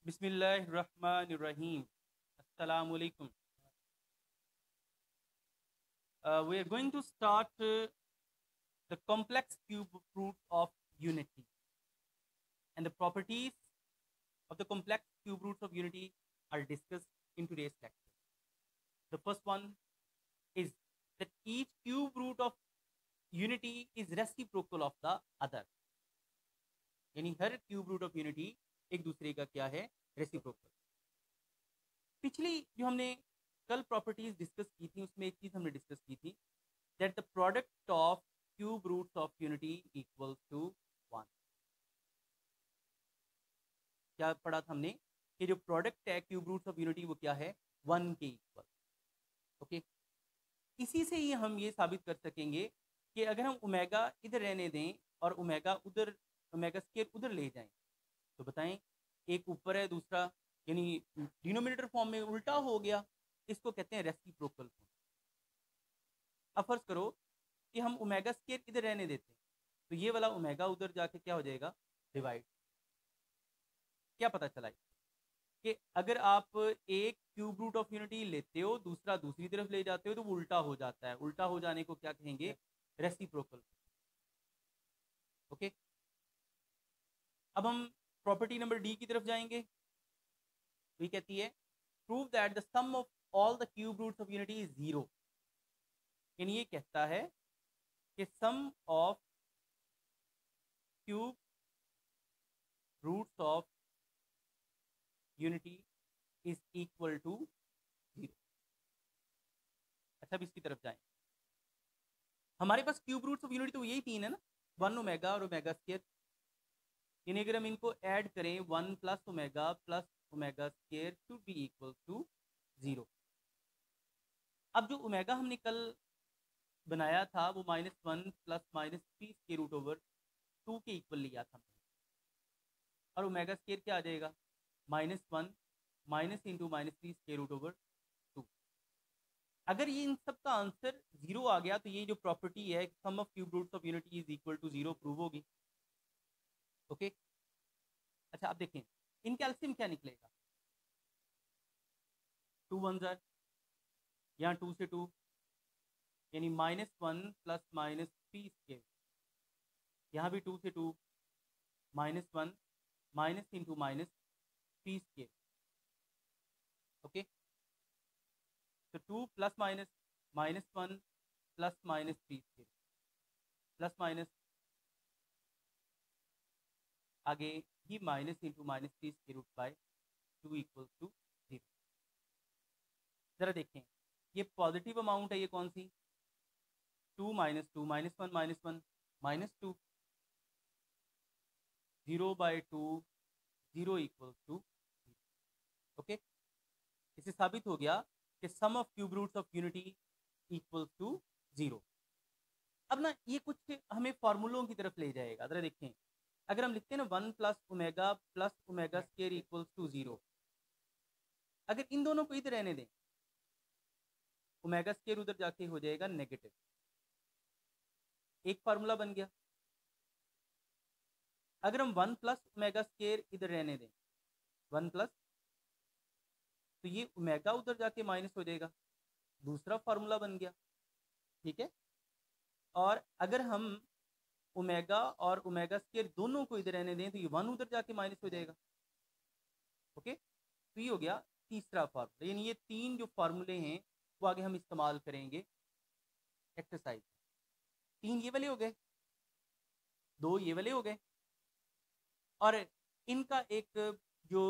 Bismillahirrahmanirrahim. Assalamu alaikum. We are going to start the complex cube root of unity. And the properties of the complex cube roots of unity are discussed in today's lecture. The first one is that each cube root of unity is reciprocal of the other. यानी हर cube root of unity एक दूसरे का क्या है, reciprocal. पिछली जो हमने कल प्रॉपर्टीज डिस्कस की थी उसमें एक चीज हमने डिस्कस की थी that the product of cube roots of unity equals to 1. क्या पढ़ा था हमने कि जो प्रोडक्ट है क्यूब रूट्स ऑफ यूनिटी वो क्या है, 1 के इक्वल. ओके, इसी से ही हम ये साबित कर सकेंगे कि अगर हम ओमेगा इधर रहने दें और ओमेगा उधर, ओमेगा स्क्वायर उधर ले जाएं, तो बताएं एक ऊपर है दूसरा यानी डिनोमिनेटर फॉर्म में उल्टा हो गया, इसको कहते हैं रेसिप्रोकल फॉर्म. अब फर्ज करो कि हम ओमेगा स्क्वायर इधर रहने देते हैं, तो ये वाला ओमेगा उधर जाके क्या हो जाएगा, डिवाइड. क्या पता चला कि अगर आप एक क्यूब रूट ऑफ यूनिटी लेते हो दूसरा दूसरी तरफ ले जाते हो तो वो उल्टा हो जाता है. उल्टा हो जाने को क्या कहेंगे, रेसिप्रोकल. ओके, अब हम प्रॉपर्टी नंबर डी की तरफ जाएंगे. ये कहती है prove that the sum of all the cube roots of unity is 0. यानी ये कहता है कि sum of cube roots of unity is equal to 0. अच्छा, अब इसकी तरफ जाएं. हमारे पास क्यूब रूट्स ऑफ यूनिटी तो यही तीन है ना, 1 ओमेगा और ओमेगा स्क्वायर. यानी अगर हम इनको ऐड करें 1 plus omega square should be equal to 0. अब जो ओमेगा हमने कल बनाया था वो -1 प्लस -3 स्क्वायर रूट ओवर 2 के इक्वल लिया था, और ओमेगा स्क्वायर क्या आ जाएगा, -1 minus into -3 square root over 2. अगर ये इन सब का आंसर 0 आ गया तो ये जो प्रॉपर्टी है sum of cube roots of unity is equal to 0 prove होगी. ओके, अच्छा आप देखें इनके एलसीएम क्या निकलेगा, 2 1 जार, यहाँ 2 से 2 यानी -1 प्लस -3 स्क्वायर, यहाँ भी 2 से 2 -1 माइनस इंटू -3 स्क्वायर. ओके, तो 2 plus minus -1 plus -3 square plus minus आगे ही minus into -3 square root by 2 equal to 0. जरा देखें ये पॉजिटिव अमाउंट है, ये कौन सी, 2 -2 -1 -2 0/2 0 इक्वल टू 0. ओके, इससे साबित हो गया कि sum of cube roots of unity equal to 0. अब ना ये कुछ हमें फॉर्मूलों की तरफ ले जाएगा. जरा देखें, अगर हम लिखते हैं ना 1 plus omega square equals to 0, अगर इन दोनों को इधर रहने दें, ओमेगा स्क्वायर उधर जाके हो जाएगा नेगेटिव. एक फार्मूला बन गया. अगर हम 1 प्लस ओमेगा स्क्वायर इधर रहने दें, 1 प्लस, तो ये ओमेगा उधर जाके माइनस हो जाएगा, दूसरा फार्मूला बन गया. ठीक है, और अगर हम ओमेगा और ओमेगा स्क्वायर दोनों को इधर रहने दें तो ये 1 उधर जाके माइनस हो जाएगा. ओके, तो ये हो गया तीसरा फार्मूला. यानी ये तीन जो फार्मूले हैं वो आगे हम इस्तेमाल करेंगे एक्सरसाइज. 3 ये वाले हो गए, 2 ये वाले हो गए, और इनका एक जो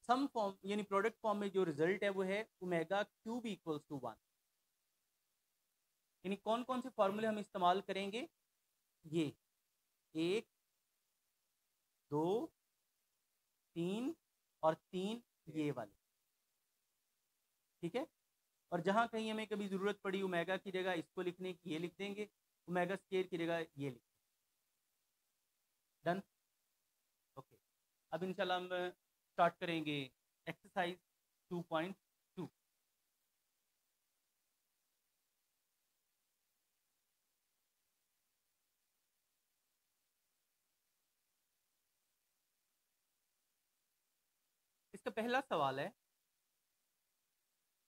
सम फॉर्म यानी प्रोडक्ट फॉर्म में जो रिजल्ट है वो है ओमेगा क्यूब इक्वल्स टू 1. यानी कौन कौन से फॉर्मूले हम इस्तेमाल करेंगे, ये 1 2 3 और 3 ये वाले. ठीक है, और जहां कहीं हमें कभी जरूरत पड़ी ओमेगा की जगह इसको लिखने की, ये लिख देंगे, ओमेगा स्क्वायर की जगह ये लिख. डन. ओके, अब इंशाल्लाह हम स्टार्ट करेंगे एक्सरसाइज 2.2. इसका पहला सवाल है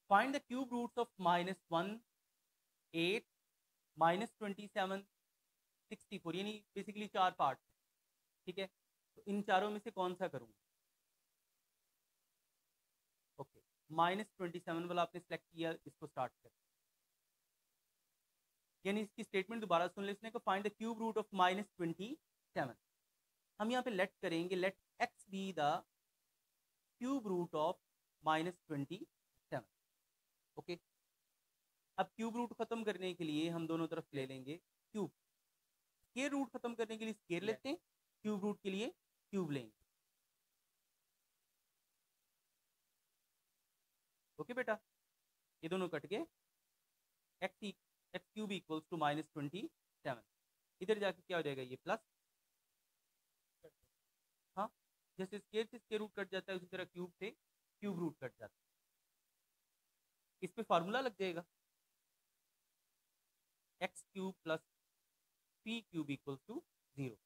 find the cube roots of -1, 8, -27, 64, यानी बेसिकली 4 पार्ट, ठीक है। तो इन चारों में से कौन सा करूँ? ओके, -27 वाला आपने सेलेक्ट किया, इसको स्टार्ट कर, यानी इसकी स्टेटमेंट दोबारा सुन लेने को, find the cube root of -27। हम यहाँ पे लेट करेंगे, let x be the cube root of -27। Okay, अब क्यूब रूट खत्म करने के लिए हम दोनों तरफ ले लेंगे क्यूब, स्केयर रूट खत्म करने के लिए स्केयर लेते हैं, क्यूब रूट के लिए क्यूब लेंगे। ओके बेटा, ये दोनों कट के x क्यूब इक्वल्स टू -27, इधर जाके क्या हो जाएगा, ये प्लस, हाँ, जैसे स्केयर से स्केयर रूट कट जाता है उसी तरह क्यूब से क्यूब रूट कट जाता है। इस पे फार्मूला लग जाएगा, x cube plus p cube equals to 0।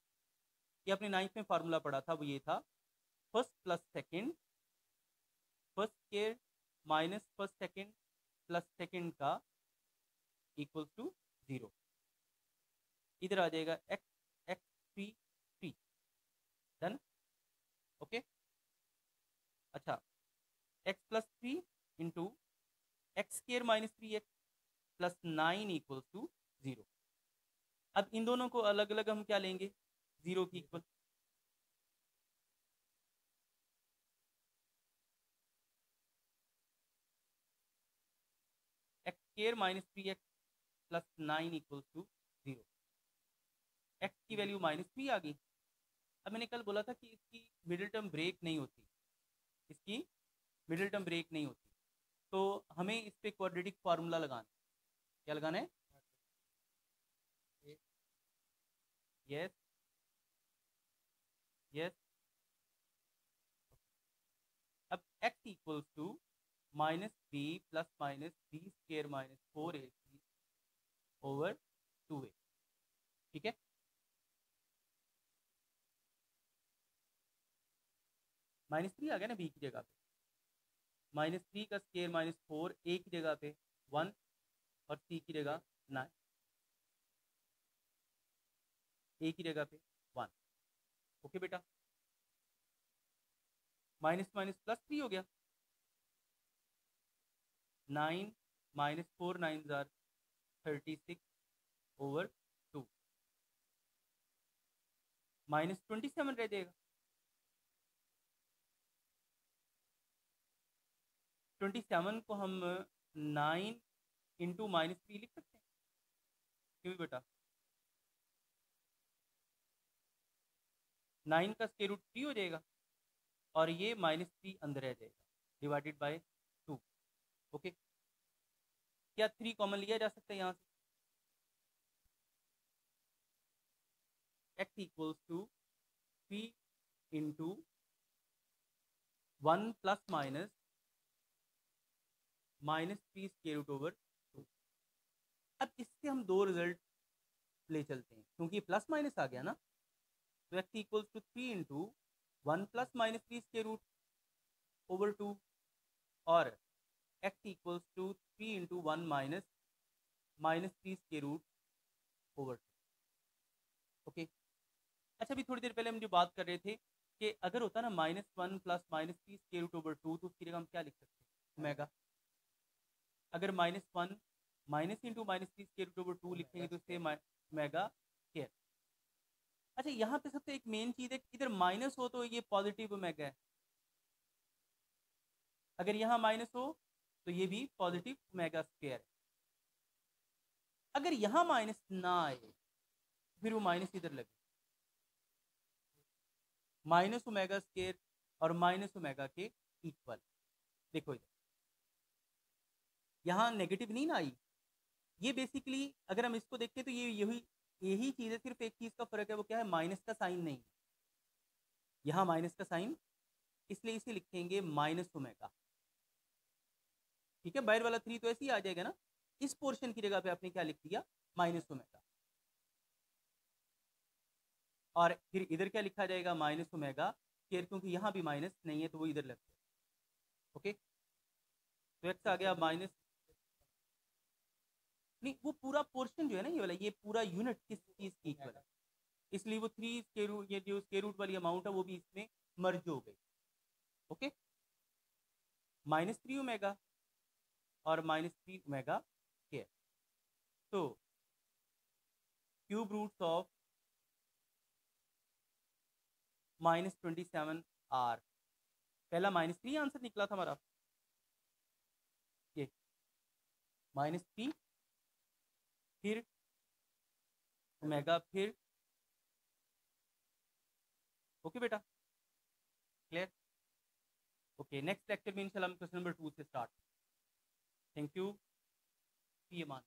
ये अपने 9th में फार्मूला पढ़ा था, वो ये था first plus second, first square minus first second plus second का इक्वल्स टू 0। इधर आ जाएगा x x 3 3, डन। ओके, अच्छा, x plus 3 into x square minus 3x plus 9 equals to 0। अब इन दोनों को अलग अलग हम क्या लेंगे, 0 की equal, x square minus 3x plus 9 equals to 0। X की वैल्यू -3 आ गई। अब मैंने कल बोला था कि इसकी मिडिल टर्म ब्रेक नहीं होती, इसकी मिडिल टर्म ब्रेक नहीं होती, तो हमें इस पे क्वाड्रेटिक फार्मूला लगाना, क्या लगाना है, यस यस। अब x equals to -b plus minus b square minus 4ac over 2a, ठीक है। -3 आ गया ना b की जगह पे, -3 का स्केयर -4, a की जगह पे 1 और c की जगह 9, a की जगह पे 1। ओके बेटा, माइनस माइनस प्लस 3 हो गया, 9 -4 9 जार 36 ओवर 2, -27 रह जाएगा। 27 को हम 9 इंटू -3 लिख सकते हैं, क्यों बेटा, 9 का स्क्वायर रूट 3 हो जाएगा और ये -3 अंदर रह जाएगा डिवाइडेड बाय 2। ओके, क्या 3 कॉमन लिया जा सकता है यहाँ से, x equals to 3 into 1 plus minus -3 square root over 2। अब इससे हम दो रिजल्ट ले चलते हैं, क्योंकि प्लस माइनस आ गया ना, तो x equals to 3 into 1 plus -3 square root over 2 और x equals to 3 into 1 minus -3 square root over 2। Okay, अच्छा, अभी थोड़ी देर पहले हम जो बात कर रहे थे कि अगर होता ना -1 प्लस -3 स्क्वायर रूट ओवर 2, तो उसकी जगह हम क्या लिख सकते हैं, ओमेगा। अगर -1 minus into -3 square root over 2 लिखेंगे तो इससे ओमेगा स्क्वायर। अच्छा, यहाँ पे सबसे एक मेन चीज़ है, इधर माइनस हो तो ये पॉजिटिव ओमेगा है, अगर यहाँ माइनस हो तो ये भी पॉजिटिव ओमेगा स्क्वायर है। अगर यहाँ माइनस ना आए फिर वो माइनस इधर लगे, माइनस ओमेगा स्क्वायर और माइनस ओमेगा के इक्वल। देखो इधर यहाँ नेगेटिव नहीं ना आई, ये बेसिकली अगर हम इसको देखें तो ये यही चीज़ है, सिर्फ एक चीज़ का फर्क है, वो क्या है, माइनस का साइन नहीं, यहाँ माइनस का साइन, इसलिए इसे लिखेंगे माइनस ओमेगा, ठीक है। बाहर वाला 3 तो ऐसे ही आ जाएगा ना, इस पोर्शन की जगह पे आपने क्या लिख दिया, माइनस ओमेगा, और फिर इधर क्या लिखा जाएगा, माइनस ओमेगा स्क्वायर, क्योंकि यहाँ भी माइनस नहीं है तो वो इधर लग जाए। ओके, तो एक्स आ गया माइनस, नहीं वो पूरा पोर्शन जो है ना ये वाला, ये पूरा यूनिट किस चीज की इक्वल है, इसलिए वो 3 स्क्वायर रूट, ये जो स्क्वायर रूट वाली अमाउंट है वो भी इसमें मर्ज हो गई। ओके, -3 ओमेगा और -3 ओमेगा स्क्वायर। तो क्यूब रूट्स ऑफ -27 आर, पहला -3 आंसर निकला था हमारा, ये -3 फिर ओमेगा फिर, ओके बेटा, क्लियर। ओके, नेक्स्ट लेक्चर में इंशाल्लाह हम क्वेश्चन नंबर 2 से start. Thank you, see you मान।